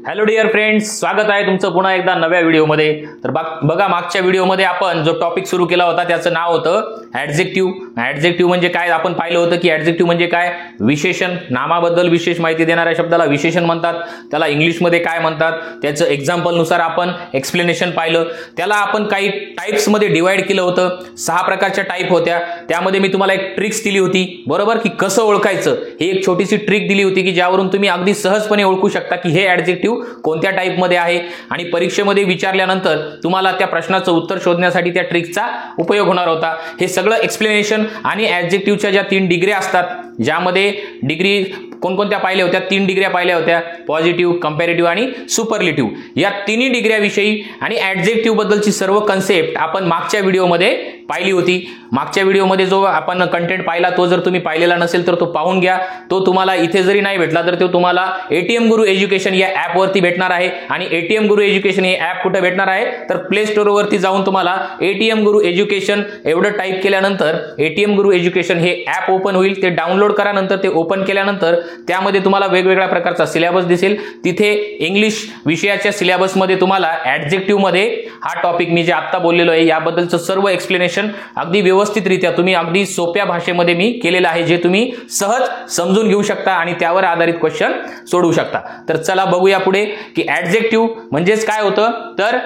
Hello dear friends, स्वागत आहे तुमचं पुन्हा एकदा नव्या व्हिडिओमध्ये। तर बघा, मागच्या व्हिडिओमध्ये आपण जो टॉपिक सुरू केला होता त्याचं नाव होतं ॲडजेक्टिव्ह। ॲडजेक्टिव्ह म्हणजे काय आपण पाहिलं होतं की ॲडजेक्टिव्ह म्हणजे काय, विशेषण, नामाबद्दल विशेष माहिती देणाऱ्या शब्दाला विशेषण म्हणतात। त्याला इंग्लिशमध्ये काय म्हणतात त्याचं एक्झाम्पल नुसार आपण एक्सप्लेनेशन पाहिलं। त्याला आपण काही टाइप्समध्ये डिवाइड केलं होतं, 6 प्रकारच्या टाइप होत्या। त्यामध्ये मी तुम्हाला एक ट्रिक्स दिली होती, बरोबर, की कसं ओळखायचं ही एक छोटीशी ट्रिक दिली होती की ज्यावरून तुम्ही अगदी सहजपणे ओळखू शकता की हे ॲडजेक्टिव्ह कोणत्या टाइपमध्ये आहे। आणि परीक्षेमध्ये विचारल्यानंतर तुम्हाला त्या प्रश्नाचं उत्तर शोधण्यासाठी त्या ट्रिकचा उपयोग होणार होता। हे सगळं एक्सप्लेनेशन आणि ॲडजेक्टिव्हच्या ज्या 3 डिग्री असतात, ज्यामध्ये डिग्री कोणकोणत्या पाहिल्या होत्या, 3 डिग्र्या पाहिल्या होत्या, पॉझिटिव्ह, कंपॅरेटिव्ह आणि सुपरलेटिव्ह। या तिन्ही डिग्र्याविषयी आणि ॲडजेक्टिव्ह बद्दलची सर्व कन्सेप्ट आपण मागच्या व्हिडिओमध्ये पाहिली होती। मागच्या व्हिडिओमध्ये जो आपण कंटेंट पाहिला तो जर तुम्ही पाहिलेला नसेल तर तो पाहून घ्या। तो तुम्हाला इथे जरी नाही भेटला तर तो तुम्हाला एटीएम गुरु एज्युकेशन या ॲपवरती भेटणार आहे। आणि एटीएम गुरु एज्युकेशन हे ॲप कुठे भेटणार आहे तर प्ले स्टोअरवरती जाऊन तुम्हाला एटीएम गुरु एज्युकेशन एवढं टाईप केल्यानंतर एटीएम गुरु एज्युकेशन हे ॲप ओपन होईल। ते डाउनलोड करा, नंतर ते ओपन केल्यानंतर त्यामध्ये तुम्हाला वेगवेगळ्या प्रकारचा सिलेबस दिसेल। तिथे इंग्लिश विषयाच्या सिलेबसमध्ये तुम्हाला ॲडजेक्टिव्ह मध्ये हा टॉपिक मी जे आता बोललेलो आहे याबद्दलचं सर्व एक्सप्लेनेशन अगदी व्यवस्थितरित्या तुम्ही अगदी सोप्या भाषेमध्ये मी केलेलं आहे, जे तुम्ही सहज समजून घेऊ शकता आणि त्यावर आधारित क्वेश्चन सोडवू शकता। तर चला बघूया पुढे की ॲडजेक्टिव्ह म्हणजेच काय होतं। तर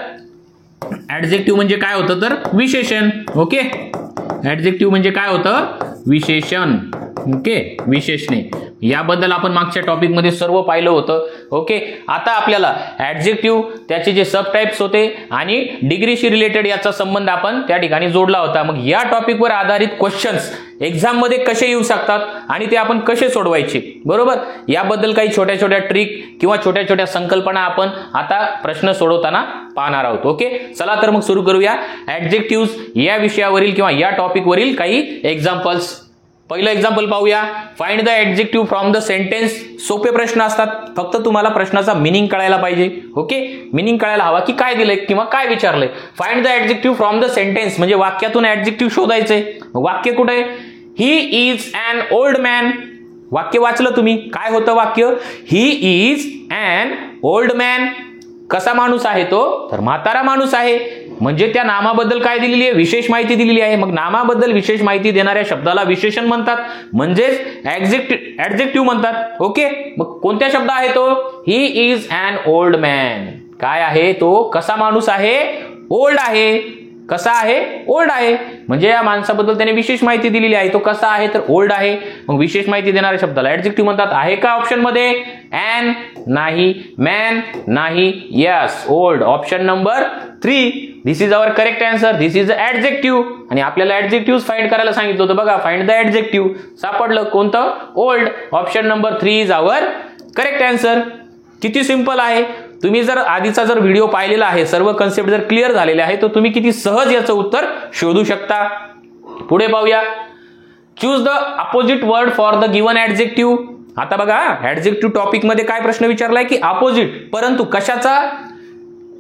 ॲडजेक्टिव्ह म्हणजे काय होतं तर विशेषण। ओके, ॲडजेक्टिव्ह म्हणजे काय होतं, विशेषण। ओके, विशेषणे याबद्दल आपण मागच्या टॉपिक मध्ये सर्व पाहिलं होतं। ओके, आता आपल्याला ॲडजेक्टिव्ह त्याचे जे सब टाइप्स होते आणि डिग्रीशी रिलेटेड याचा संबंध आपण त्या ठिकाणी जोडला होता। मग या टॉपिकवर आधारित क्वेश्चन्स एक्झाम मध्ये कसे येऊ शकतात आणि ते आपण कसे सोडवायचे, बरोबर, याबद्दल काही छोट्या छोट्या ट्रिक किंवा छोट्या छोट्या संकल्पना आपण आता प्रश्न सोडवताना पाहणार आहोत। ओके, चला तर मग सुरू करूया ॲडजेक्टिव्ह्ज या विषयावरील किंवा या टॉपिक वरील काही एक्झाम्पल्स। पहिलं एक्झाम्पल पाहूया, find the adjective from the sentence. सोपे प्रश्न असतात, फक्त तुम्हाला प्रश्नाचा मिनिंग कळायला पाहिजे। ओके, मिनिंग कळायला हवा की काय दिलंय किंवा काय विचारलंय। Find the adjective from the sentence म्हणजे वाक्यातून ॲडजेक्टिव्ह शोधायचंय। वाक्य कुठे आहे, he is an old man. वाक्य वाचलं तुम्ही, काय होतं वाक्य, he is an old man. कसा माणूस आहे तो तर म्हातारा माणूस आहे। म्हणजे त्या नामाबद्दल काय दिलेली आहे, विशेष माहिती दिलेली आहे। मग नामाबद्दल विशेष माहिती देणाऱ्या शब्दाला विशेषण म्हणतात, म्हणजेच ॲडजेक्टिव्ह म्हणतात। ओके, मग कोणत्या शब्द आहे तो, he is an old man. काय आहे तो, कसा माणूस आहे, ओल्ड आहे। कसा आहे, ओल्ड आहे। म्हणजे या माणसाबद्दल त्याने विशेष माहिती दिलेली आहे, तो कसा आहे तर ओल्ड आहे। मग विशेष माहिती देणाऱ्या शब्दाला ॲडजेक्टिव्ह म्हणतात। आहे का ऑप्शन मध्ये, अन नाही, मॅन नाही, yes, old, option number 3। This is our correct answer, this is adjective. आणि आपल्याला ॲडजेक्टिव्ह फाइंड करायला सांगितलं होतं, बघा, फाइंड द ॲडजेक्टिव्ह सापडलं, कोणतं, old, option number 3 is our correct answer. किती सिंपल आहे। तुम्ही जर आधीचा जर व्हिडिओ पाहिलेला आहे, सर्व कन्सेप्ट जर क्लिअर झालेले आहे तर तुम्ही किती सहज याचं उत्तर शोधू शकता। पुढे पाहूया, choose the opposite word for the given adjective. आता बघा, ॲडजेक्टिव्ह टॉपिक मध्ये काय प्रश्न विचारलाय की अपोजिट, परंतु कशाचा,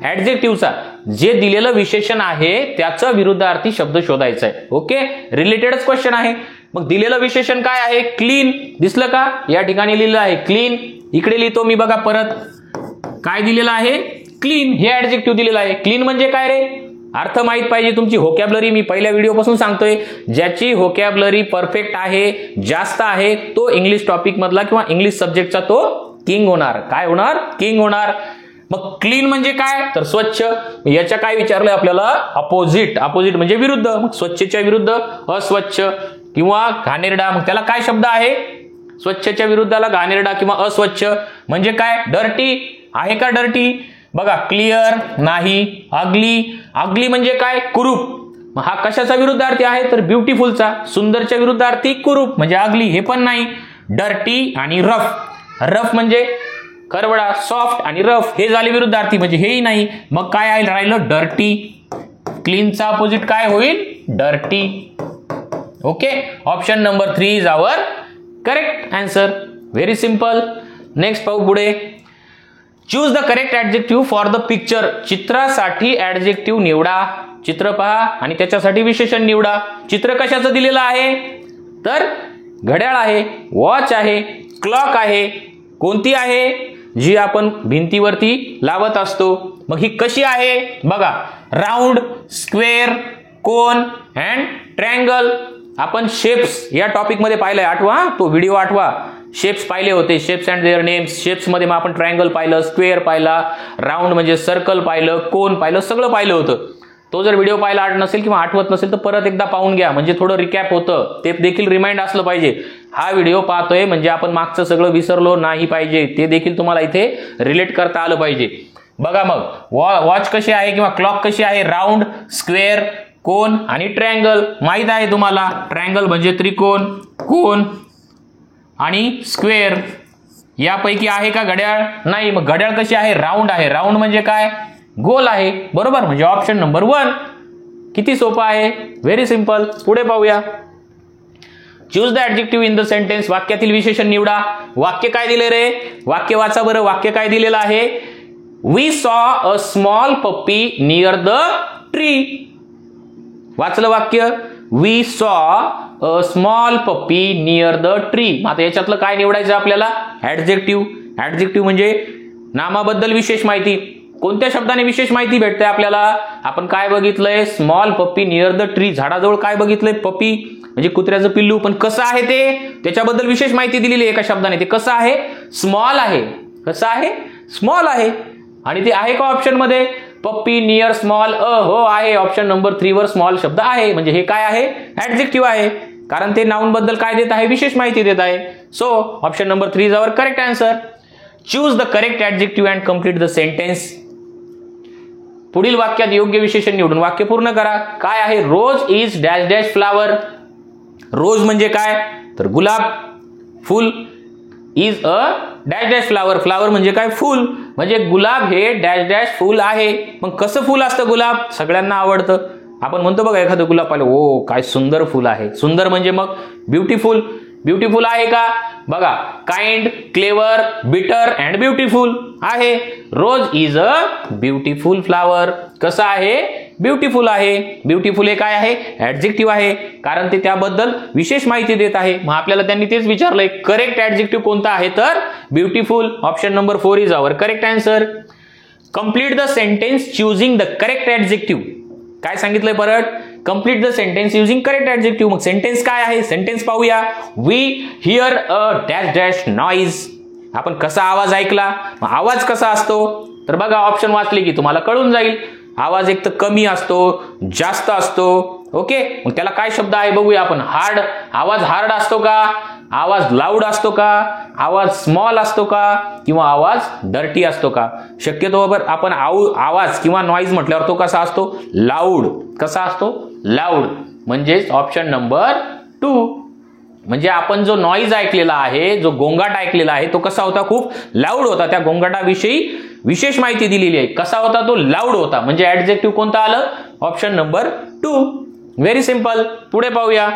ॲडजेक्टिव्हचा, जे दिलेलं विशेषण आहे त्याचा विरुद्धार्थी शब्द शोधायचा आहे। ओके, रिलेटेडच क्वेश्चन आहे। मग दिलेलं विशेषण काय आहे, क्लीन, दिसलं का, या ठिकाणी लिहिलं आहे क्लीन। इकडे लिहितो मी, बघा परत, काय दिलेलं आहे, क्लीन, हे ॲडजेक्टिव्ह दिलेलं आहे। क्लीन म्हणजे काय रे, अर्थ माहित पाहिजे तुमची, व्होकॅब्युलरी मी पहिल्या व्हिडिओपासून सांगतोय, ज्याची व्होकॅब्युलरी परफेक्ट आहे, जास्त आहे, तो इंग्लिश टॉपिक मधला किंवा इंग्लिश सब्जेक्टचा तो किंग होणार। काय होणार, किंग होणार। मग क्लीन म्हणजे काय तर स्वच्छ। याच्या काय विचारलंय आपल्याला, अपोजिट। अपोजिट म्हणजे विरुद्ध, मग स्वच्छच्या विरुद्ध अस्वच्छ किंवा घाणेरडा। मग त्याला काय शब्द आहे, स्वच्छच्या विरुद्धाला घाणेरडा किंवा अस्वच्छ म्हणजे काय, डर्टी। आहे का डर्टी, बघा, क्लिअर नाही, अगली। अगली म्हणजे काय, कुरूप। हा कशाचा विरुद्धार्थी आहे तर ब्युटिफुलचा। सुंदरच्या विरुद्धार्थी कुरूप म्हणजे अगली, हे पण नाही। डर्टी आणि रफ। रफ म्हणजे करवडा, सॉफ्ट आणि रफ हे झाले विरुद्धार्थी, म्हणजे हेही नाही। मग काय आहे, राहिलं डर्टी। क्लीनचा अपोजिट काय होईल, dirty. Okay, option number 3 is our correct answer. Very simple. Next पाहू पुढे, choose the correct adjective for the picture. चित्रासाठी ॲडजेक्टिव्ह निवडा। चित्र पहा आणि त्याच्यासाठी विशेषण निवडा। चित्र कशाचं दिलेलं आहे तर घड्याळ आहे, वॉच आहे, क्लॉक आहे, कोणती आहे जी आपण भिंतीवरती लावत असतो. मग ही कशी आहे बघा, round, square, cone and triangle. आपण शेप्स या टॉपिक मध्ये पाहिलंय, आठवा तो व्हिडिओ आठवा. शेप्स पाहिले होते, शेप्स अँड देअर नेम्स. शेप्स मध्ये मग आपण ट्रायंगल पाहिलं, स्क्वेअर पाहिला, राऊंड म्हणजे सर्कल पाहिलं, कोन पाहिलं, सगळं पाहिलं होतं. तो जर व्हिडिओ पाहिला नसेल किंवा आठवत नसेल तर परत एकदा पाहून घ्या, म्हणजे थोडं रिकॅप होतं, ते देखील रिमाइंड असलं पाहिजे. हा व्हिडिओ पाहतोय म्हणजे आपण मागचं सगळं विसरलो नाही पाहिजे, ते देखील तुम्हाला इथे रिलेट करता आलं पाहिजे. बघा मग वॉच कशी आहे किंवा क्लॉक कशी आहे, राऊंड, स्क्वेअर, कोन आणि ट्रायंगल. माहित आहे तुम्हाला, ट्रायंगल म्हणजे त्रिकोण, कोन आणि स्क्वेअर. यापैकी आहे का घड्याळ? नाही. मग घड्याळ कशी आहे? राऊंड आहे. राऊंड म्हणजे काय? गोल आहे, बरोबर. म्हणजे ऑप्शन नंबर 1. किती सोपं आहे, व्हेरी सिंपल. पुढे पाहूया. Choose the adjective in the sentence. वाक्यातील विशेषण निवडा. वाक्य काय दिले रे? वाक्य वाचा बरं. वाक्य काय दिलेलं आहे? वी सॉ अ स्मॉल पप्पी नियर द ट्री. वाचलं वाक्य? वी सॉ अ स्मॉल पप्पी नियर द ट्री. आता याच्यातलं काय निवडायचं आपल्याला? ऍडजेक्टिव्ह. ऍडजेक्टिव्ह म्हणजे नामाबद्दल विशेष माहिती. कोणत्या शब्दाने विशेष माहिती भेटते आपल्याला? आपण काय बघितलंय? स्मॉल पप्पी नियर द ट्री. झाडाजवळ काय बघितलंय? पप्पी म्हणजे कुत्र्याचं पिल्लू. पण कसं आहे ते? त्याच्याबद्दल विशेष माहिती दिलेली एका शब्दाने. ते कसं आहे? स्मॉल आहे. कसं आहे? स्मॉल आहे. आणि ते आहे का ऑप्शन मध्ये? पप्पी नियर स्मॉल. हो आहे. ऑप्शन नंबर 3 वर स्मॉल शब्द आहे. म्हणजे हे काय आहे? ऍडजेक्टिव्ह आहे. कारण ते नाउन बद्दल काय देत आहे? विशेष माहिती देत आहे. So option number 3 is our correct answer. Choose the correct adjective and complete the sentence. पुढील वाक्यात योग्य विशेषण निवडून वाक्य पूर्ण करा. काय आहे? Rose is dash dash flower. Rose म्हणजे काय? तर गुलाब. फुल is a dash dash flower. Flower म्हणजे काय? फुल. म्हणजे गुलाब हे डॅश डॅश फुल आहे. मग कसं फुल असतं गुलाब? सगळ्यांना आवडतं. आपण म्हणतो बघा, एखादं गुलाब पाहिलं, ओ काय सुंदर फुल आहे. सुंदर म्हणजे मग ब्युटिफुल. ब्युटिफुल आहे का? बघा, काइंड, क्लेवर, बिटर अँड ब्युटिफुल आहे. Rose is a beautiful flower. कसं आहे? ब्युटिफुल आहे. ब्युटिफुल हे काय आहे? ऍडजेक्टिव्ह आहे. कारण ते त्याबद्दल विशेष माहिती देत आहे. मग आपल्याला त्यांनी तेच विचारलंय, करेक्ट ऍडजेक्टिव्ह कोणता आहे? तर beautiful. Option number 4 is our correct answer. Complete the sentence choosing the correct adjective. काय सांगितलंय परत? Complete the sentence using correct adjective. मग सेंटेन्स काय आहे? सेंटेन्स पाहूया. We hear a dash dash noise. आपण कसा आवाज ऐकला? मग आवाज कसा असतो? तर बघा, ऑप्शन वाचले की तुम्हाला कळून जाईल. आवाज एक तर कमी असतो, जास्त असतो. ओके, मग त्याला काय शब्द आहे बघूया आपण. हार्ड. आवाज हार्ड असतो का? आवाज लाऊड असतो का? आवाज स्मॉल असतो का? किंवा आवाज डर्टी असतो का? शक्यतो आपण आवाज किंवा नॉइज म्हटल्यावर तो कसा असतो? लाऊड. कसा असतो? लाऊड. म्हणजेच ऑप्शन नंबर 2. म्हणजे आपण जो नॉइज ऐकलेला आहे, जो गोंगाट ऐकलेला आहे, तो कसा होता? खूप लाऊड होता. त्या गोंगाटाविषयी विशेष माहिती दिलेली आहे. कसा होता तो? लाऊड होता. म्हणजे ऍडजेक्टिव्ह कोणता आलं? Option number 2. Very simple. पुढे पाहूया.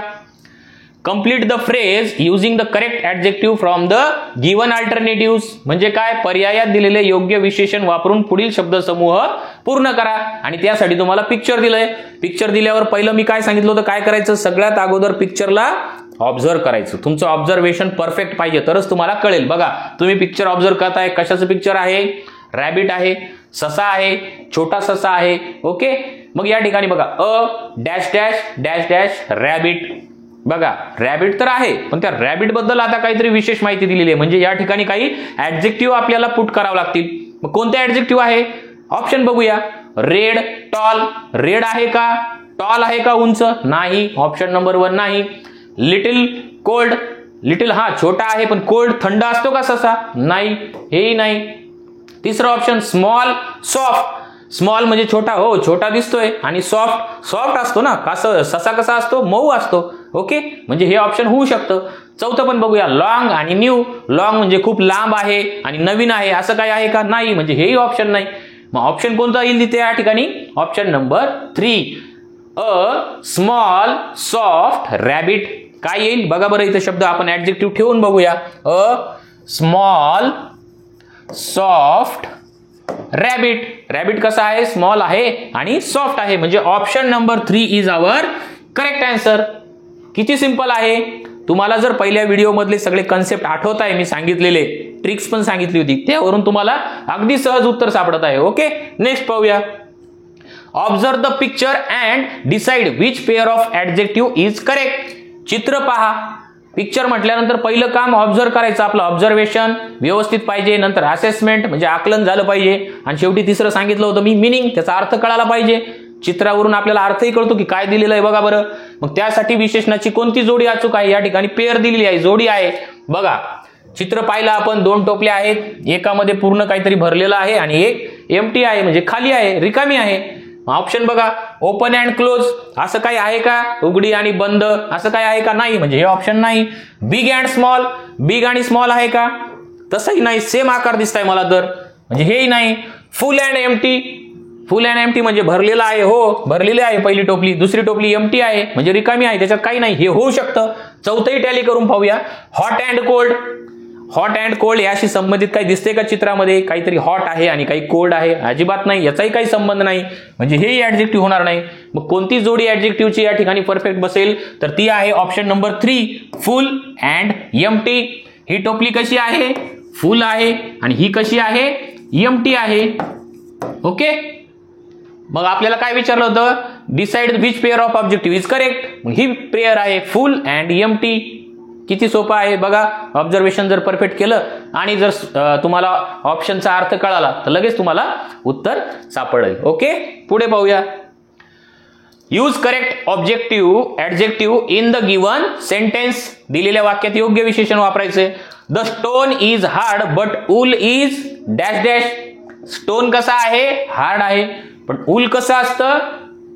Complete the phrase using the correct adjective from the given alternative. म्हणजे काय? पर्यायात दिलेले योग्य विशेषण वापरून पुढील शब्दसमूह पूर्ण करा. आणि त्यासाठी तुम्हाला पिक्चर दिलंय. पिक्चर दिल्यावर पहिलं मी काय सांगितलं होतं? काय करायचं? सगळ्यात अगोदर पिक्चरला ऑब्झर्व करायचं. तुमचं ऑब्झर्वेशन परफेक्ट पाहिजे, तरच तुम्हाला कळेल. बघा, तुम्ही पिक्चर ऑब्झर्व करताय. कशाचं पिक्चर आहे? रॅबिट आहे, ससा आहे, छोटा ससा आहे. ओके, मग या ठिकाणी बघा, अ dash dash dash dash rabbit. बघा, रॅबिट तर आहे, पण त्या रॅबिट बद्दल आता काहीतरी विशेष माहिती दिलेली आहे. म्हणजे या ठिकाणी काही ऍडजेक्टिव्ह आपल्याला पुट करावं लागतील. मग कोणते ऍडजेक्टिव्ह आहे? ऑप्शन बघूया. Red, tall. रेड आहे का? टॉल आहे का? उंच? नाही. ऑप्शन नंबर 1 नाही. Little, cold. लिटिल हा छोटा आहे, पण कोल्ड थंड असतो का ससा? नाही, हेही नाही. तिसरं ऑप्शन स्मॉल, सॉफ्ट. स्मॉल म्हणजे छोटा, हो छोटा दिसतोय. आणि सॉफ्ट, सॉफ्ट असतो ना. ससा कसा असतो? मऊ असतो. ओके, म्हणजे हे ऑप्शन होऊ शकतं. चौथं पण बघूया. लॉंग आणि न्यू. लॉंग म्हणजे खूप लांब आहे आणि नवीन आहे, असं काय आहे का? नाही, म्हणजे हेही ऑप्शन नाही. मग ऑप्शन कोणता येईल तिथे या ठिकाणी? Option number 3. अ स्मॉल सॉफ्ट रॅबिट. काय येईल बघा बरं. इथे शब्द आपण ऍडजेक्टिव्ह ठेवून बघूया. A small soft rabbit. Rabbit कसा आहे? स्मॉल आहे आणि सॉफ्ट आहे. म्हणजे option number 3 is our correct answer. किती सिंपल आहे. तुम्हाला जर पहिल्या व्हिडिओ मधले सगळे कन्सेप्ट आठवत आहे, मी सांगितलेले ट्रिक्स पण सांगितली होती, त्यावरून तुम्हाला अगदी सहज उत्तर सापडत आहे. ओके, नेक्स्ट पाहूया. Observe the picture and decide which pair of adjective is correct. चित्र पहा. पिक्चर म्हटल्यानंतर पहिलं काम ऑब्झर्व करायचं, आपलं ऑब्झर्वेशन व्यवस्थित पाहिजे, नंतर असेसमेंट म्हणजे आकलन झालं पाहिजे, आणि शेवटी तिसरं सांगितलं होतं मी मीनिंग, त्याचा अर्थ कळाला पाहिजे. चित्रावरून आपल्याला अर्थही कळतो की काय दिलेलं आहे बघा बरं. मग त्यासाठी विशेषणाची कोणती जोडी अचूक आहे, या ठिकाणी पेअर दिलेली आहे, जोडी आहे बघा. चित्र पाहिलं आपण, 2 टोपल्या आहेत, एकामध्ये पूर्ण काहीतरी भरलेलं आहे आणि एक एम्प्टी आहे म्हणजे खाली आहे, रिकामी आहे. ऑप्शन बघा, ओपन अँड क्लोज असं काही आहे का, उघडी आणि बंद असं काही आहे का, नाही, म्हणजे हे ऑप्शन नाही. बिग अँड स्मॉल, बिग आणि स्मॉल आहे का, तसंही नाही, सेम आकार दिसताय मला तर, म्हणजे हेही नाही. फुल and empty, full and empty म्हणजे भरलेला आहे, हो भरलेली आहे पहिली टोपली, दुसरी टोपली एम्प्टी आहे म्हणजे रिकामी आहे, त्याच्यात काही नाही, हे होऊ शकतं. चौथंही टॅली करून पाहूया. Hot and cold, hot and cold याशी संबंधित काही दिसते का चित्रामध्ये, काहीतरी हॉट आहे आणि काही कोल्ड आहे, अजिबात नाही, याचाही काही संबंध नाही, म्हणजे हेही ऍडजेक्टिव्ह होणार नाही. मग कोणती जोडी ऍडजेक्टिव्हची या ठिकाणी परफेक्ट बसेल, तर ती आहे option number 3, full and empty. ही टोपली कशी आहे, फुल आहे, आणि ही कशी आहे, एम्प्टी आहे. ओके, मग आपल्याला काय विचारलं होतं, decide which pair of objective is correct. मग ही पेअर आहे फुल अँड एम्प्टी. किती सोपं आहे बघा. ऑब्झर्वेशन जर परफेक्ट केलं आणि जर तुम्हाला ऑप्शनचा अर्थ कळाला तर लगेच तुम्हाला उत्तर सापडेल. ओके, पुढे पाहूया. Use correct objective adjective in the given sentence. दिलेल्या वाक्यात योग्य विशेषण वापरायचे. The stone is hard but wool is dash dash. Stone कसा आहे, हार्ड आहे, पण ऊल कसं असतं,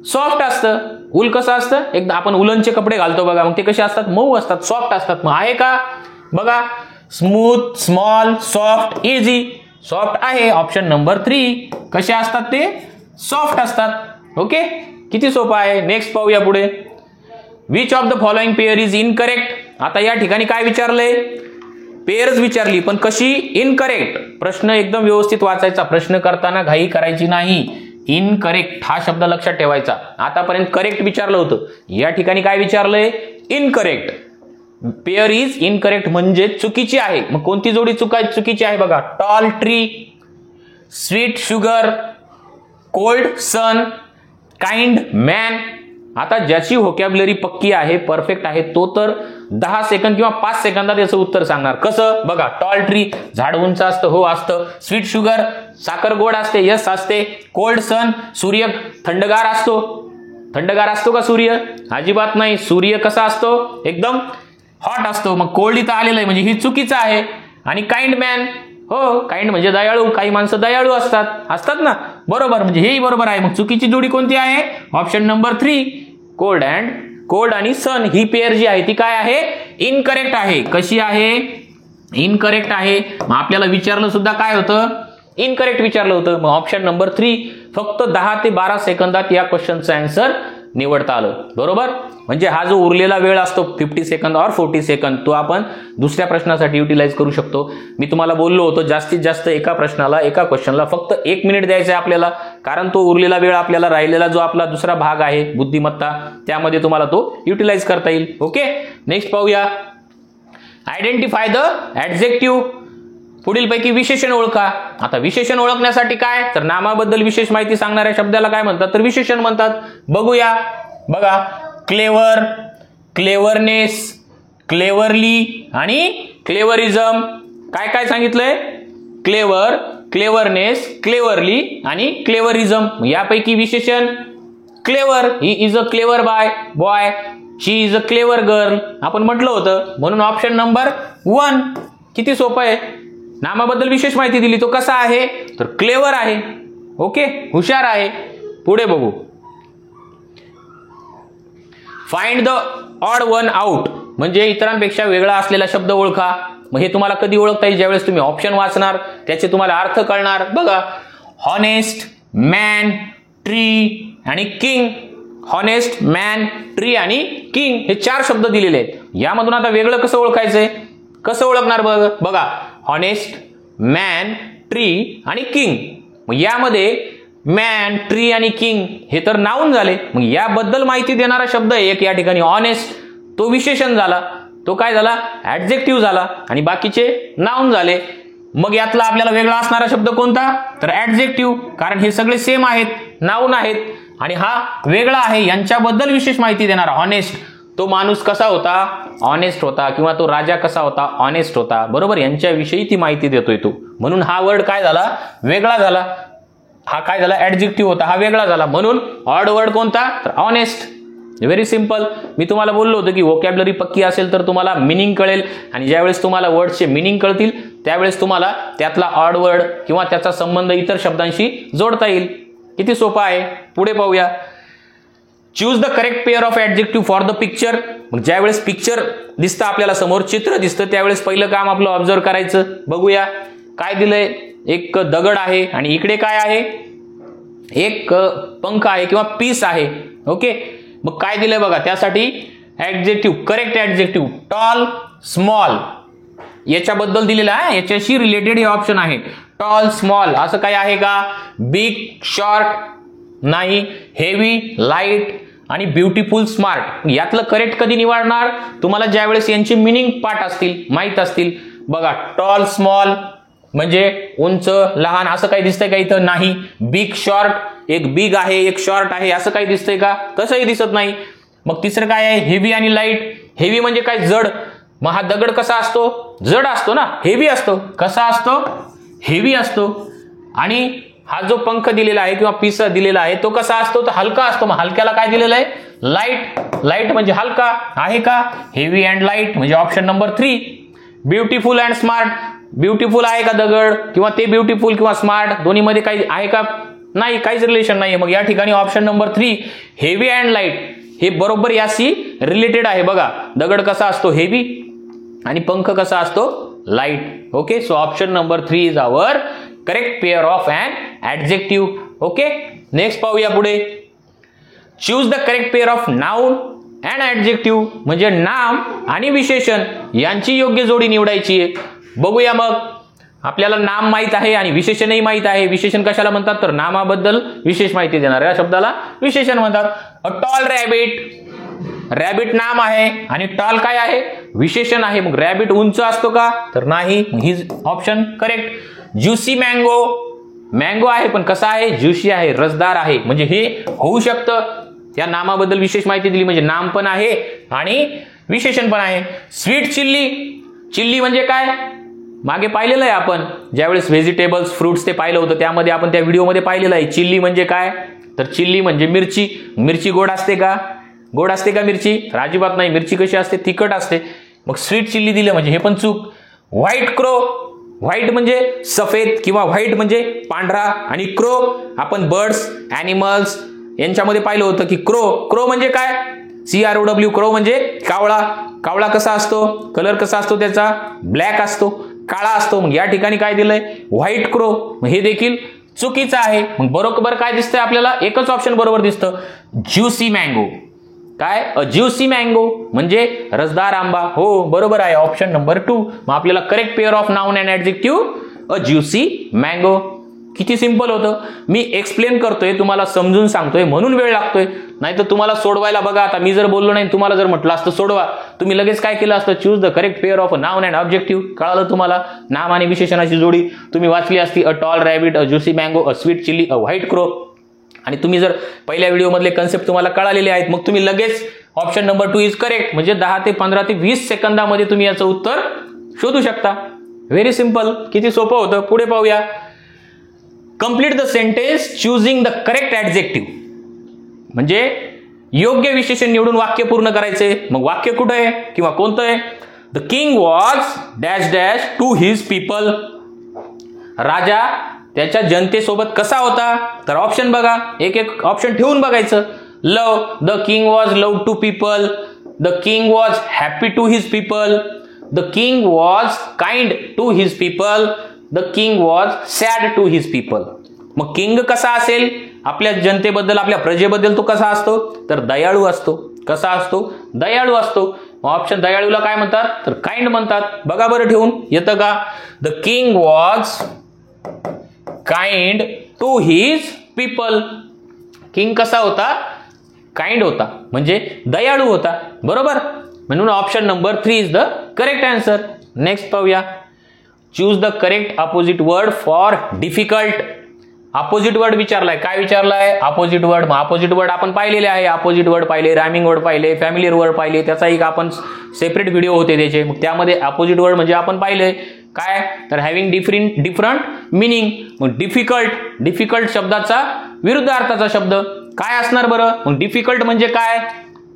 सॉफ्ट असतं. ऊल कसं असतं, एकदा आपण उलनचे कपडे घालतो बघा, मग ते कसे असतात, मऊ असतात, सॉफ्ट असतात. मग आहे का बघा, smooth, small, soft, easy. Soft आहे ऑप्शन नंबर 3. कसे असतात ते, सॉफ्ट असतात. ओके, किती सोपं आहे. नेक्स्ट पाहूया पुढे. Which of the following pair is incorrect. आता या ठिकाणी काय विचारलंय, पेअर्स विचारली, पण कशी, इनकरेक्ट. प्रश्न एकदम व्यवस्थित वाचायचा, प्रश्न करताना घाई करायची नाही. इनकरेक्ट हा शब्द लक्षात ठेवायचा. आतापर्यंत करेक्ट विचारलं होतं, या ठिकाणी काय विचारलंय, इनकरेक्ट. पेअर इज इनकरेक्ट म्हणजे चुकीची आहे. मग कोणती जोडी चुकीची आहे बघा. Tall tree, sweet sugar, cold sun, kind man. आता ज्याची व्होकॅब्युलरी पक्की आहे, परफेक्ट आहे, तो तर 10 सेकंद किंवा 5 सेकंदात याचं उत्तर सांगणार. कसं बघा, टॉल ट्री झाड उंच असतं, हो असतं. स्वीट शुगर साखर गोड असते, यस असते. कोल्ड सन सूर्य थंडगार असतो. थंडगार असतो का सूर्य, अजिबात नाही. सूर्य कसा असतो, एकदम हॉट असतो. मग कोल्ड इथं आलेलं आहे म्हणजे ही चुकीचं आहे. आणि काइंड मॅन, हो काइंड म्हणजे दयाळू, काही माणसं दयाळू असतात ना, बरोबर, म्हणजे हेही बरोबर आहे. मग चुकीची जोडी कोणती आहे, ऑप्शन नंबर 3, कोल्ड आणि सन. ही पेअर जी आहे ती काय आहे, इनकरेक्ट आहे. कशी आहे, इनकरेक्ट आहे. मग आपल्याला विचारलं सुद्धा काय होतं, इनकरेक्ट विचारलं होतं. मग ऑप्शन नंबर 3 फक्त 10 ते 12 सेकंदात या क्वेश्चनचं आन्सर निवडता आलं, बरोबर. म्हणजे हा जो उरलेला वेळ असतो 50 सेकंद और 40 सेकंद, तो आपण दुसऱ्या प्रश्नासाठी युटिलाइज करू शकतो. मी तुम्हाला बोललो होतो जास्तीत जास्त एका प्रश्नाला, एका क्वेश्चनला फक्त 1 मिनिट द्यायचं आहे आपल्याला, कारण तो उरलेला वेळ आपल्याला राहिलेला जो आपला दुसरा भाग आहे बुद्धिमत्ता, त्यामध्ये तुम्हाला तो युटिलाइज करता येईल. ओके, नेक्स्ट पाहूया. Identify the adjective. पुढील पैकी विशेषण ओळखा. आता विशेषण ओळखण्यासाठी काय, तर नामाबद्दल विशेष माहिती सांगणाऱ्या शब्दाला काय म्हणतात, तर विशेषण म्हणतात. बघूया बघा. क्लेवर, क्लेवरनेस, क्लेवरली आणि क्लेवरिझम. काय काय सांगितलंय, क्लेवर, क्लेवरनेस, क्लेवरली आणि क्लेवरिझम. यापैकी विशेषण clever, he is a clever boy, she is a clever girl आपण म्हटलं होतं, म्हणून ऑप्शन नंबर 1. किती सोपं आहे. नामाबद्दल विशेष माहिती दिली, तो कसा आहे, तर क्लेवर आहे. ओके, हुशार आहे. पुढे बघू. Find the odd one out म्हणजे इतरांपेक्षा वेगळा असलेला शब्द ओळखा. मग हे तुम्हाला कधी ओळखता येईल, ज्यावेळेस तुम्ही ऑप्शन वाचणार, त्याचे तुम्हाला अर्थ कळणार. बघा, हॉनेस्ट, मॅन, ट्री आणि किंग. हॉनेस्ट, मॅन, ट्री आणि किंग हे 4 शब्द दिलेले आहेत. यामधून आता वेगळं कसं ओळखायचंय, कसं ओळखणार बघा. हॉनेस्ट, मॅन, ट्री आणि किंग. मग यामध्ये मॅन, ट्री आणि किंग हे तर नाऊन झाले. मग याबद्दल माहिती देणारा शब्द एक या ठिकाणी ऑनेस्ट, तो विशेषण झाला. तो काय झाला, ऍडजेक्टिव्ह झाला आणि बाकीचे नाउन झाले. मग यातला आपल्याला वेगळा असणारा शब्द कोणता, तर ऍडजेक्टिव्ह, कारण हे सगळे सेम आहेत, नाउन आहेत आणि हा वेगळा आहे. यांच्याबद्दल विशेष माहिती देणारा ऑनेस्ट. तो माणूस कसा होता, ऑनेस्ट होता, किंवा तो राजा कसा होता, ऑनेस्ट होता, बरोबर, यांच्याविषयी ती माहिती देतोय तो. म्हणून हा वर्ड काय झाला, वेगळा झाला. हा काय झाला, ऍडजेक्टिव्ह होता, हा वेगळा झाला. म्हणून ऑड वर्ड कोणता, तर ऑनेस्ट. Very simple. मी तुम्हाला बोललो होतो की व्होकॅब्युलरी पक्की असेल तर तुम्हाला मिनिंग कळेल आणि ज्यावेळेस तुम्हाला वर्डचे मिनिंग कळतील त्यावेळेस तुम्हाला त्यातला ऑड वर्ड किंवा त्याचा संबंध इतर शब्दांशी जोडता येईल. किती सोपा आहे. पुढे पाहूया. Choose the correct pair of adjective for the picture. मग ज्यावेळेस पिक्चर दिसतं आपल्याला समोर, चित्र दिसतं, त्यावेळेस पहिलं काम आपलं ऑब्झर्व करायचं. बघूया काय दिलंय. एक दगड आहे आणि इकडे काय आहे, एक पंख आहे किंवा पीस आहे. ओके, मग काय दिलंय बघा, त्यासाठी adjective, correct adjective tall, small याच्याबद्दल दिलेलं आहे, याच्याशी रिलेटेड हे ऑप्शन आहे. टॉल, स्मॉल असं काय आहे का, बिग, शॉर्ट नाही, हेवी, लाईट आणि ब्युटिफुल, स्मार्ट. यातलं करेक्ट कधी निवडणार, तुम्हाला ज्यावेळेस यांची मिनिंग पाठ असतील, माहित असतील. बघा, टॉल, स्मॉल म्हणजे उंच, लहान असं काही दिसतंय का इथं, नाही. बिग, शॉर्ट, एक बिग आहे एक शॉर्ट आहे असं काही दिसतंय का, तसंही दिसत नाही. मग तिसरं काय आहे, हेवी आणि लाईट. हेवी म्हणजे काय, जड. मग हा दगड कसा असतो, जड असतो ना, हेवी असतो. कसा असतो, हेवी असतो. आणि हा जो पंख दिलेला आहे किंवा पीस दिलेला आहे तो कसा असतो, तर हलका असतो. मग हलक्याला काय दिलेलं आहे, लाईट. लाईट म्हणजे हलका आहे का, हेवी अँड लाईट म्हणजे option number 3. Beautiful and smart. Beautiful आहे का दगड, किंवा ते ब्युटिफुल किंवा स्मार्ट दोन्हीमध्ये काही आहे का, नाही, काहीच रिलेशन नाही. मग या ठिकाणी option number 3 heavy and light हे बरोबर याशी रिलेटेड आहे. बघा, दगड कसा असतो, हेवी, आणि पंख कसा असतो, light. Okay, so option number 3 is our correct pair of an adjective. Okay, next पाहूया पुढे. Choose the correct pair of noun and adjective म्हणजे नाम आणि विशेषण यांची योग्य जोडी निवडायची आहे. बघूया. मग आपल्याला नाम माहित आहे आणि विशेषणही माहित आहे. विशेषण कशाला म्हणतात, तर नामाबद्दल विशेष माहिती देणाऱ्या शब्दाला विशेषण म्हणतात. अ टॉल रॅबिट. रॅबिट नाम आहे आणि टॉल काय आहे, विशेषण आहे. मग रॅबिट उंच असतो का, तर नाही. ही option correct. Juicy mango. Mango आहे पण कसा आहे, ज्युसी आहे, रसदार आहे. म्हणजे हे होऊ शकतं. त्या नामाबद्दल विशेष माहिती दिली म्हणजे नाम पण आहे आणि विशेषण पण आहे. Sweet chilli. चिल्ली म्हणजे काय, मागे पाहिलेलं आहे आपण, ज्यावेळेस व्हेजिटेबल्स, फ्रुट्स ते पाहिलं होतं त्यामध्ये आपण त्या व्हिडिओमध्ये पाहिलेलं आहे. चिल्ली म्हणजे काय, तर चिल्ली म्हणजे मिरची. मिरची गोड असते का, गोड असते का मिरची, तर अजिबात नाही. मिरची कशी असते, तिखट असते. मग स्वीट चिल्ली दिलं म्हणजे हे पण चूक. White crow. व्हाईट म्हणजे सफेद किंवा व्हाईट म्हणजे पांढरा, आणि क्रो आपण बर्ड्स, ॲनिमल्स यांच्यामध्ये पाहिलं होतं की क्रो. क्रो म्हणजे काय, CROW, क्रो म्हणजे कावळा. कावळा कसा असतो, कलर कसा असतो त्याचा, ब्लॅक असतो, काळा असतो. मग या ठिकाणी काय दिलंय, व्हाईट क्रो. हे देखील चुकीचं आहे. मग बरोबर काय दिसतंय आपल्याला, एकच ऑप्शन बरोबर दिसतं, ज्युसी मँगो. काय, अ ज्युसी मँगो म्हणजे रसदार आंबा. हो, बरोबर आहे, ऑप्शन नंबर 2. मग आपल्याला correct pair of noun and adjective a juicy mango. किती सिंपल होतं. मी एक्सप्लेन करतोय, तुम्हाला समजून सांगतोय म्हणून वेळ लागतोय. नाही तर तुम्हाला सोडवायला बघा, आता मी जर बोललो नाही, तुम्हाला जर म्हटलं असतं सोडवा, तुम्ही लगेच काय केलं असतं, choose the correct pair of a noun and objective. कळालं तुम्हाला, नाम आणि विशेषणाची जोडी तुम्ही वाचली असती. A tall rabbit, a juicy mango, a sweet chilli, a white crow. आणि तुम्ही जर पहिल्या व्हिडिओमधले कन्सेप्ट तुम्हाला कळालेले आहेत, मग तुम्ही लगेच ऑप्शन नंबर 2 इज करेक्ट म्हणजे 10 ते 15 ते 20 सेकंदामध्ये तुम्ही याचं उत्तर शोधू शकता. Very simple. किती सोपं होतं. पुढे पाहूया. Complete the sentence choosing the correct adjective म्हणजे योग्य विशेषण निवडून वाक्य पूर्ण करायचे. मग वाक्य कुठं आहे किंवा कोणतं आहे, the king was dash dash to his people. राजा त्याच्या जनतेसोबत कसा होता, तर ऑप्शन बघा, एक एक ऑप्शन ठेवून बघायचं. Love, the king was love to people. The king was happy to his people. The king was kind to his people. The king was sad to his people. मग किंग कसा असेल, आपल्या जनतेबद्दल, आपल्या प्रजेबद्दल तो कसा असतो, तर दयाळू असतो. कसा असतो, दयाळू असतो. ऑप्शन दयाळूला काय म्हणतात, तर काइंड म्हणतात. बघा बरं ठेवून, येतं का, the king was kind to his people. King कसा होता, काइंड होता म्हणजे दयाळू होता. बरोबर. म्हणून option number 3 is the correct answer. Next पाहूया. Choose the correct opposite word for difficult. Opposite word विचारलाय. काय विचारलाय? Opposite word. मग अपोजिट वर्ड आपण पाहिलेले आहे. अपोजिट वर्ड पाहिले, रायमिंग वर्ड पाहिले, फॅमिलियर वर्ड पाहिले, त्याचा एक आपण सेपरेट व्हिडिओ होते त्याचे. मग त्यामध्ये अपोजिट वर्ड म्हणजे आपण पाहिले काय, तर हॅव्हिंग डिफरंट मिनिंग. मग डिफिकल्ट शब्दाचा विरुद्ध अर्थाचा शब्द काय असणार बरं? मग डिफिकल्ट म्हणजे काय?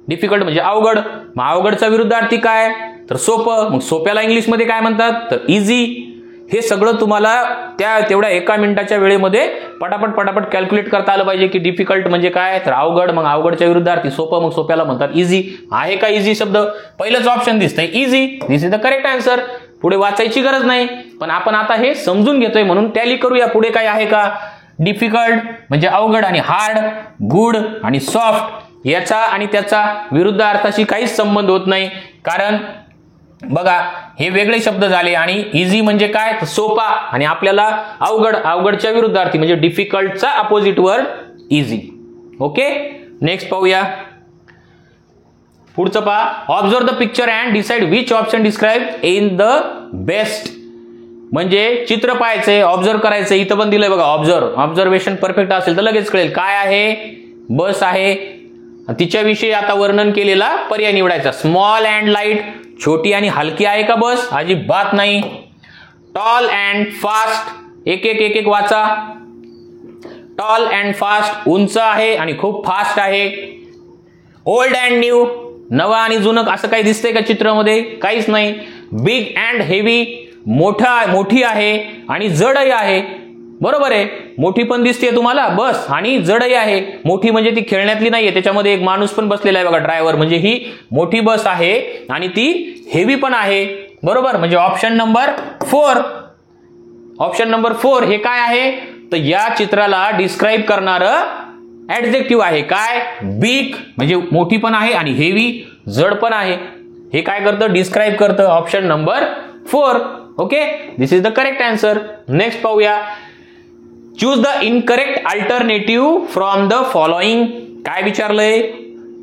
डिफिकल्ट म्हणजे अवघड. मग अवघडचा विरुद्ध अर्थी काय, तर सोपं. मग सोप्याला इंग्लिशमध्ये काय म्हणतात, तर इझी. हे सगळं तुम्हाला तेवढ्या 1 मिनिटाच्या वेळेमध्ये पटापट कॅल्क्युलेट करता आलं पाहिजे की डिफिकल्ट म्हणजे काय, तर अवघड. मग अवघडच्या विरुद्धार्थी सोपं. मग सोप्याला म्हणतात इझी. आहे का इझी शब्द? पहिलंच ऑप्शन दिसतंय easy. This is the correct answer. पुढे वाचायची गरज नाही, पण आपण आता हे समजून घेतोय म्हणून टॅली करूया. पुढे काय आहे का? डिफिकल्ट म्हणजे अवघड आणि हार्ड, गुड आणि सॉफ्ट याचा आणि त्याचा विरुद्ध अर्थाशी काहीच संबंध होत नाही. कारण बघा हे वेगळे शब्द झाले. आणि इझी म्हणजे काय, तर सोपा. आणि आपल्याला अवघडच्या विरुद्धार्थी म्हणजे डिफिकल्टचा opposite word easy. Okay. Next पाहूया. पुढचं पहा. Observe the picture and decide which option describe in the best. म्हणजे चित्र पाहायचंय, ऑब्झर्व करायचंय. इथं पण दिलंय बघा ऑब्झर्वेशन परफेक्ट असेल तर लगेच कळेल. काय आहे? बस आहे. तिच्याविषयी आता वर्णन केलेला पर्याय निवडायचा. Small and light. छोटी आणि हलकी आहे का बस? अजिबात नाही. Tall and fast. एक वाचा. टॉल अँड फास्ट उंच आहे आणि खूप फास्ट आहे. Old and new. नवा आणि जुनं असं काही दिसतंय का चित्रामध्ये? काहीच नाही. Big and heavy. मोठी आहे आणि जडही आहे. बरोबर आहे. मोठी पण दिसते तुम्हाला बस आणि जडही आहे. मोठी म्हणजे ती खेळण्यातली नाहीये, त्याच्यामध्ये एक माणूस पण बसलेला आहे बघा, ड्रायव्हर. म्हणजे ही मोठी बस आहे आणि ती हेवी पण आहे. बरोबर. म्हणजे ऑप्शन नंबर 4 हे काय आहे, तर या चित्राला डिस्क्राईब करणारं ऍडजेक्टिव्ह आहे. काय? बिग म्हणजे मोठी पण आहे आणि हेवी जड पण आहे. हे काय करतं? डिस्क्राईब करतं. Option number 4. Okay. This is the correct answer. Next पाहूया. Choose the incorrect alternative from the following. काय विचारलंय?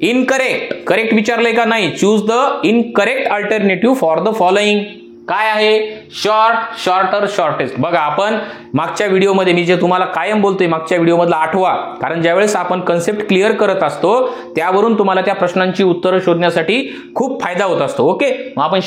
इनकरेक्ट. करेक्ट विचारलंय का? नाही. Choose the incorrect alternative for the following. काय आहे? Short, shorter, shortest. बघा आपण मागच्या व्हिडिओमध्ये मी जे तुम्हाला कायम बोलतोय मागच्या व्हिडिओमधला आठवा. कारण ज्यावेळेस आपण कन्सेप्ट क्लिअर करत असतो त्यावरून तुम्हाला त्या प्रश्नांची उत्तरं शोधण्यासाठी खूप फायदा होत असतो. ओके. मग आपण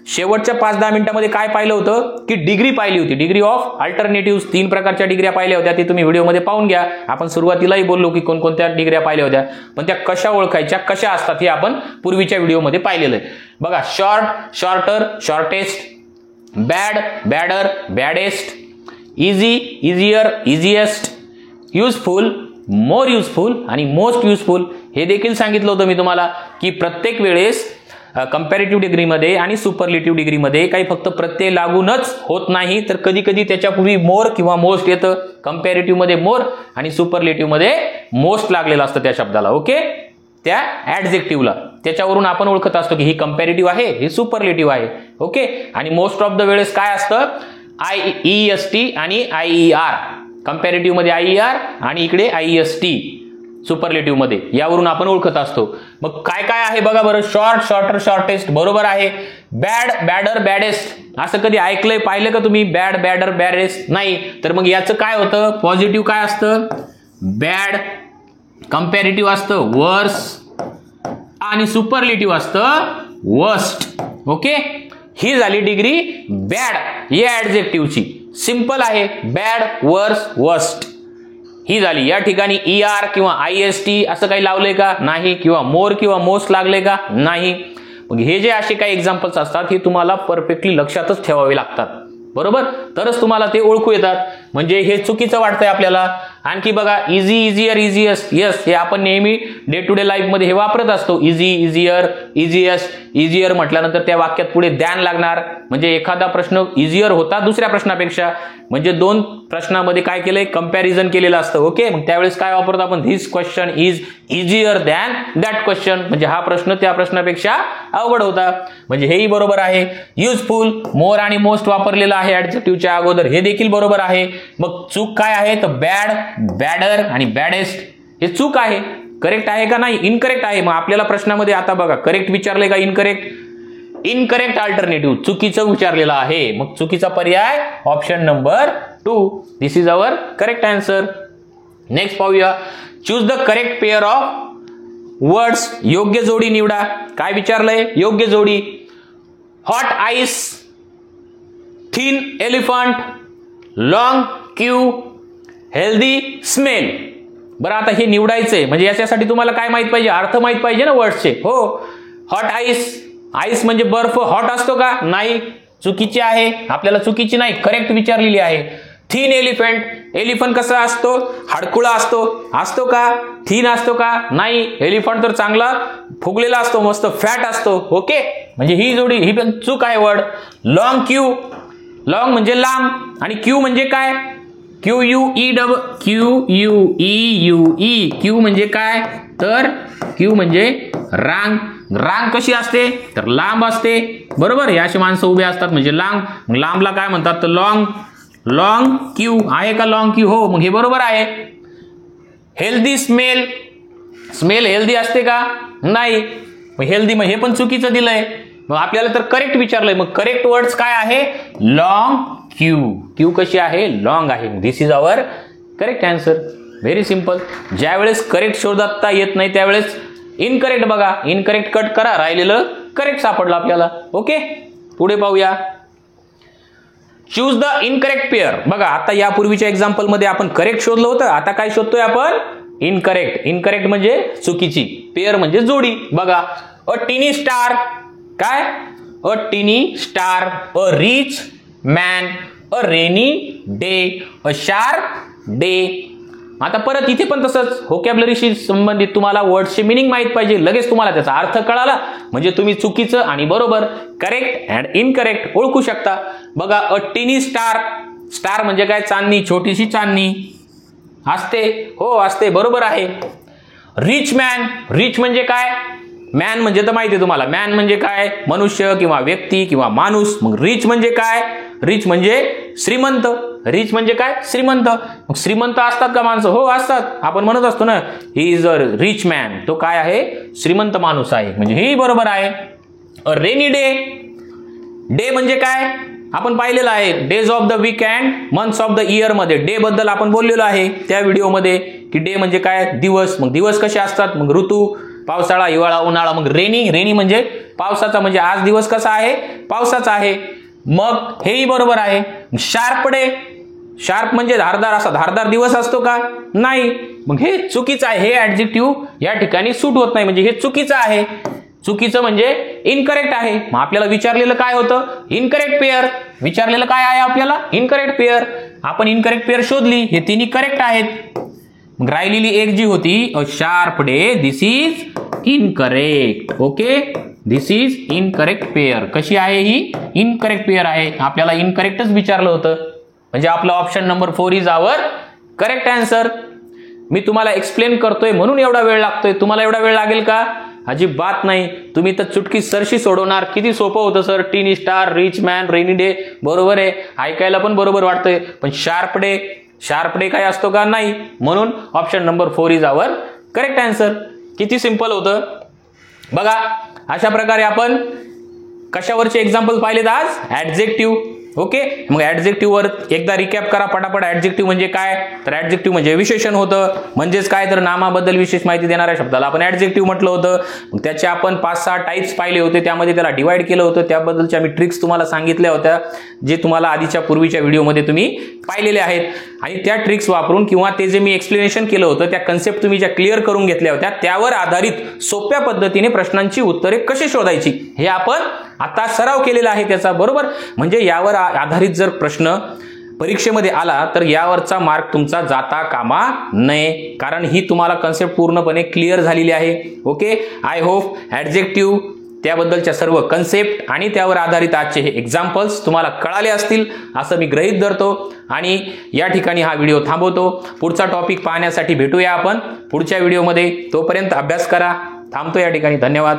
शेवटच्या 5-10 मिनिटांमध्ये काय पाहिलं होतं की डिग्री पाहिली होती. Degree of alternative. 3 प्रकारच्या डिग्र्या पाहिल्या होत्या. ते तुम्ही व्हिडिओमध्ये पाहून घ्या. आपण सुरुवातीलाही बोललो की कोणकोणत्या डिग्र्या पाहिल्या होत्या, पण त्या कशा ओळखायच्या, कशा असतात हे आपण पूर्वीच्या व्हिडिओमध्ये पाहिलेलं आहे. बघा short, shorter, shortest. Bad, badder, baddest. Easy, easier, easiest. Useful, more useful आणि मोस्ट युजफुल. हे देखील सांगितलं होतं मी तुम्हाला की प्रत्येक वेळेस कंपॅरेटिव्ह डिग्रीमध्ये आणि सुपरलेटिव्ह डिग्रीमध्ये काही फक्त प्रत्यय लागूनच होत नाही, तर कधी कधी त्याच्यापूर्वी मोर किंवा मोस्ट येतं. कंपॅरेटिव्ह मध्ये मोर आणि सुपरलेटिव्ह मध्ये मोस्ट लागलेलं असतं त्या शब्दाला. ओके. त्या ऍडजेक्टिव्हला. त्याच्यावरून आपण ओळखत असतो की ही कंपॅरेटिव्ह आहे, ही सुपरलेटिव्ह आहे. ओके. आणि मोस्ट ऑफ द वेळेस काय असतं? IEST आणि IER. कंपॅरेटिव्ह मध्ये IER आणि इकडे IEST सुपरलेटिव्ह मध्ये. यावरून आपण ओळखत असतो. मग काय काय आहे बघा बरं. शॉर्ट, शॉर्टर, शॉर्टेस्ट बरोबर आहे. बॅड, बॅडर, बॅडेस्ट असं कधी ऐकलंय, पाहिलं का तुम्ही? बॅड, बॅडर, बॅडेस्ट नाही. तर मग याचं काय होतं? पॉझिटिव्ह काय असतं? बॅड. कंपॅरेटिव्ह असतं वर्स आणि सुपरलेटिव्ह असतं वर्स्ट. ओके. ही झाली डिग्री बॅड या ऍडजेक्टिव्हची. सिंपल आहे. बॅड, वर्स, वर्स्ट ही झाली. या ठिकाणी ER किंवा IST असं काही लावलंय का? नाही. किंवा मोर किंवा मोस्ट लागले का? नाही. मग हे जे असे काही एक्झाम्पल्स असतात हे तुम्हाला परफेक्टली लक्षातच ठेवावे लागतात. बरोबर. तरच तुम्हाला ते ओळखू येतात. म्हणजे हे चुकीचं वाटतंय आपल्याला. आणखी बघा इझी, इझियर, इझिएस्ट. यस, हे आपण नेहमी डे टू डे लाईफ मध्ये हे वापरत असतो. Easy, easier, easiest. इझियर म्हटल्यानंतर त्या वाक्यात पुढे द्यान लागणार. म्हणजे एखादा प्रश्न इझियर होता दुसऱ्या प्रश्नापेक्षा, म्हणजे 2 प्रश्नामध्ये काय केलंय? कंपॅरिझन केलेलं असतं. ओके. मग त्यावेळेस काय वापरतो आपण? This question is easier than that question. म्हणजे हा प्रश्न त्या प्रश्नापेक्षा अवघड होता. म्हणजे हेही बरोबर आहे. युजफुल, मोर आणि मोस्ट वापरलेलं आहे ऍडजेक्टिव्हच्या अगोदर. हे देखील बरोबर आहे. मग चूक काय आहे? तर बॅड, बॅडर आणि बॅडेस्ट हे चूक आहे. करेक्ट आहे का नाही, इनकरेक्ट आहे. मग आपल्याला प्रश्नामध्ये आता बघा करेक्ट विचारले का इनकरेक्ट, इनकरेक्ट अल्टरनेटिव्ह चुकीचं विचारलेलं आहे. मग चुकीचा पर्याय option number 2. This is our correct answer. Next पाहूया, choose the correct pair of words. योग्य जोडी निवडा. काय विचारलंय, योग्य जोडी. Hot ice, thin elephant, long queue, healthy smell. बरं आता हे निवडायचंय म्हणजे याच्यासाठी तुम्हाला काय माहित पाहिजे, अर्थ माहित पाहिजे ना वर्ड्सचे. हो, हॉट आईस, आईस म्हणजे बर्फ. हॉट असतो का, नाही, चुकीची आहे, आपल्याला चुकीची नाही, करेक्ट विचारलेली आहे. थिन एलिफंट, एलिफंट कसा असतो, हाडकुळा असतो, असतो का, थिन असतो का, नाही, एलिफंट तर चांगला फुगलेला असतो, मस्त फॅट असतो. ओके, म्हणजे ही जोडी ही पण चूक आहे वर्ड. लॉंग क्यू, लॉंग म्हणजे लांब, आणि क्यू म्हणजे काय, क्यू यू ई क्यू म्हणजे काय, तर क्यू म्हणजे रांग. रांग कशी असते, तर लांब असते, बरोबर. हे अशी माणसं उभे असतात म्हणजे लांब. लांबला काय म्हणतात, तर लॉंग. लॉंग क्यू आहे का, लॉंग क्यू, हो, मग हे बरोबर आहे. हेल्दी स्मेल, स्मेल हेल्दी असते का, नाही, मग हेल्दी, मग हे पण चुकीचं दिलंय. मग आपल्याला तर करेक्ट विचारलंय, मग करेक्ट वर्ड्स काय आहे, लॉंग क्यू. क्यू कशी आहे, लॉंग आहे. This is our correct answer. Very simple. ज्यावेळेस करेक्ट शोधता येत नाही त्यावेळेस इनकरेक्ट बघा, इनकरेक्ट कट करा, राहिलेलं करेक्ट सापडलं आपल्याला. ओके, पुढे पाहूया. Choose the incorrect pair. बघा आता यापूर्वीच्या एक्झाम्पल मध्ये आपण करेक्ट शोधलं होतं, आता काय शोधतोय आपण, इनकरेक्ट. इनकरेक्ट म्हणजे चुकीची, पेअर म्हणजे जोडी. बघा, अ टिनी स्टार, काय, a tiny star, a rich man, a rainy day, a sharp day. आता परत इथे पण तसंच व्होकॅब्युलरीशी संबंधित तुम्हाला वर्ड्सचे मिनिंग माहित पाहिजे, लगेच तुम्हाला त्याचा अर्थ कळाला म्हणजे तुम्ही चुकीचं आणि बरोबर, करेक्ट अँड इनकरेक्ट ओळखू शकता. बघा, अ टिनी स्टार, स्टार म्हणजे काय, चांदणी, छोटीशी चांदणी असते, हो असते, बरोबर आहे. रिच मॅन, रिच म्हणजे काय, मॅन म्हणजे तर माहिती आहे तुम्हाला, मॅन म्हणजे काय, मनुष्य किंवा व्यक्ती किंवा माणूस. मग रिच म्हणजे काय, रिच म्हणजे श्रीमंत. रिच म्हणजे काय, श्रीमंत. मग श्रीमंत असतात का माणसं, हो असतात. आपण म्हणत असतो ना, he is a rich man, तो काय आहे, श्रीमंत माणूस आहे, म्हणजे हे बरोबर आहे. रेनी डे, डे म्हणजे काय, आपण पाहिलेलं आहे days of the week and months of the year मध्ये डे बद्दल आपण बोललेलो आहे त्या व्हिडिओमध्ये, की डे म्हणजे काय, दिवस. मग दिवस कसे असतात, मग ऋतू, पावसाळा, हिवाळा, उन्हाळा. मग रेनी, रेनी म्हणजे पावसाचा, म्हणजे आज दिवस कसा आहे, पावसाचा आहे. मग हेही बरोबर आहे. शार्प डे, शार्प म्हणजे धारदार, असा धारदार दिवस असतो का, नाही, मग हे चुकीचं आहे. हे ऍडजेक्टिव्ह या ठिकाणी सूट होत नाही, म्हणजे हे चुकीचं आहे. चुकीचं म्हणजे इनकरेक्ट आहे. मग आपल्याला विचारलेलं काय होतं, इनकरेक्ट पेअर. विचारलेलं काय आहे आपल्याला, इनकरेक्ट पेअर. आपण इनकरेक्ट पेअर शोधली, हे तिन्ही करेक्ट आहेत. मग राहिलेली एक जी होती, अ sharp day, this is incorrect. Okay, this is incorrect pair. कशी आहे ही, इनकरेक्ट पेअर आहे. आपल्याला इनकरेक्टच विचारलं होतं, म्हणजे आपला option number 4 is our correct answer. मी तुम्हाला एक्सप्लेन करतोय म्हणून एवढा वेळ लागतोय, तुम्हाला एवढा वेळ लागेल का, अजिबात नाही. तुम्ही तर चुटकी सरशी सोडवणार. किती सोपं होतं sir, tiny star, rich man, rainy day, बरोबर आहे, ऐकायला पण बरोबर वाटतंय. पण शार्प डे, शार्प डे काय असतो का, नाही. म्हणून option number 4 is our correct answer. किती सिंपल होतं बघा. अशा प्रकारे आपण कशावरचे एक्झाम्पल पाहिलेत आज, ऍडजेक्टिव्ह. ओके, मग ऍडजेक्टिव्ह वर एकदा रिकॅप करा पटापट. ऍडजेक्टिव्ह म्हणजे काय, तर ऍडजेक्टिव्ह म्हणजे विशेषण होतं. म्हणजेच काय, तर नामाबद्दल विशेष माहिती देणाऱ्या शब्दाला आपण ऍडजेक्टिव्ह म्हटलं होतं. मग त्याचे आपण 5-6 टाइप्स पाहिले होते, त्यामध्ये त्याला डिवाइड केलं होतं. त्याबद्दलच्या मी ट्रिक्स तुम्हाला सांगितल्या होत्या, जे तुम्हाला आधीच्या पूर्वीच्या व्हिडिओमध्ये तुम्ही पाहिलेले आहेत. आणि त्या ट्रिक्स वापरून किंवा ते जे मी एक्सप्लेनेशन केलं होतं, त्या कन्सेप्ट तुम्ही ज्या क्लिअर करून घेतल्या होत्या, त्यावर आधारित सोप्या पद्धतीने प्रश्नांची उत्तरे कशी शोधायची हे आपण आता सराव केलेला आहे त्याचा, बरोबर. म्हणजे यावर आधारित जर प्रश्न परीक्षेमध्ये आला तर यावरचा मार्क तुमचा जाता कामा नये, कारण ही तुम्हाला कन्सेप्ट पूर्णपणे क्लिअर झालेली आहे. ओके, आय होप ऍडजेक्टिव्ह त्याबद्दलच्या सर्व कन्सेप्ट आणि त्यावर आधारित आजचे हे एक्झाम्पल्स तुम्हाला कळाले असतील असं मी गृहीत धरतो आणि या ठिकाणी हा व्हिडिओ थांबवतो. पुढचा टॉपिक पाहण्यासाठी भेटूया आपण पुढच्या व्हिडिओमध्ये. तोपर्यंत अभ्यास करा. थांबतो या ठिकाणी. धन्यवाद.